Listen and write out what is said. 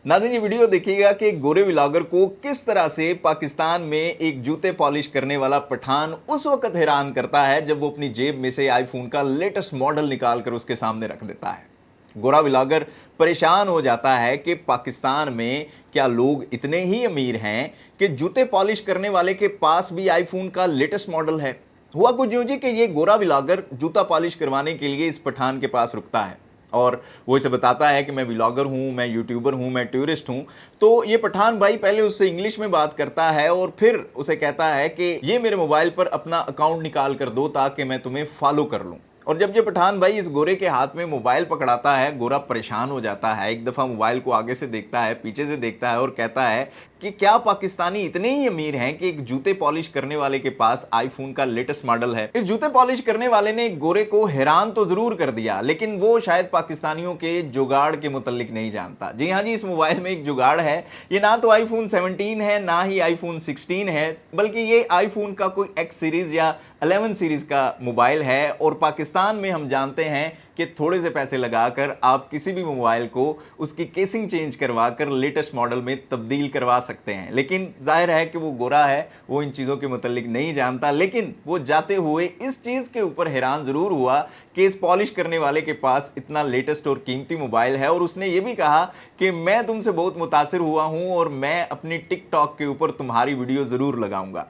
नाज़रीन, ये वीडियो देखिएगा कि एक गोरे व्लॉगर को किस तरह से पाकिस्तान में एक जूते पॉलिश करने वाला पठान उस वक्त हैरान करता है जब वो अपनी जेब में से आईफोन का लेटेस्ट मॉडल निकाल कर उसके सामने रख देता है। गोरा व्लॉगर परेशान हो जाता है कि पाकिस्तान में क्या लोग इतने ही अमीर हैं कि जूते पॉलिश करने वाले के पास भी आईफोन का लेटेस्ट मॉडल है। हुआ कुछ यूं जी कि ये गोरा व्लॉगर जूता पॉलिश करवाने के लिए इस पठान के पास रुकता है और वो इसे बताता है कि मैं व्लॉगर हूँ, मैं यूट्यूबर हूँ, मैं टूरिस्ट हूँ। तो ये पठान भाई पहले उससे इंग्लिश में बात करता है और फिर उसे कहता है कि ये मेरे मोबाइल पर अपना अकाउंट निकाल कर दो ताकि मैं तुम्हें फॉलो कर लूँ। और जब ये पठान भाई इस गोरे के हाथ में मोबाइल पकड़ाता है, गोरा परेशान हो जाता है। एक दफ़ा मोबाइल को आगे से देखता है, पीछे से देखता है और कहता है कि क्या पाकिस्तानी इतने ही अमीर हैं कि एक जूते पॉलिश करने वाले के पास आईफोन का लेटेस्ट मॉडल है। इस जूते पॉलिश करने वाले ने गोरे को हैरान तो जरूर कर दिया, लेकिन वो शायद पाकिस्तानियों के जुगाड़ के मुतल्लिक नहीं जानता। जी हाँ जी, इस मोबाइल में एक जुगाड़ है। ये ना तो आईफोन 17 है, ना ही आईफोन 16 है, बल्कि ये आईफोन का कोई एक्स सीरीज या 11 सीरीज का मोबाइल है। और पाकिस्तान में हम जानते हैं कि थोड़े से पैसे लगाकर आप किसी भी मोबाइल को उसकी केसिंग चेंज करवा कर लेटेस्ट मॉडल में तब्दील करवा सकते हैं। लेकिन जाहिर है कि वो गोरा है, वो इन चीज़ों के मुतल्लिक नहीं जानता। लेकिन वो जाते हुए इस चीज़ के ऊपर हैरान ज़रूर हुआ कि इस पॉलिश करने वाले के पास इतना लेटेस्ट और कीमती मोबाइल है। और उसने ये भी कहा कि मैं तुमसे बहुत मुतासिर हुआ हूँ और मैं अपनी टिकटॉक के ऊपर तुम्हारी वीडियो ज़रूर लगाऊंगा।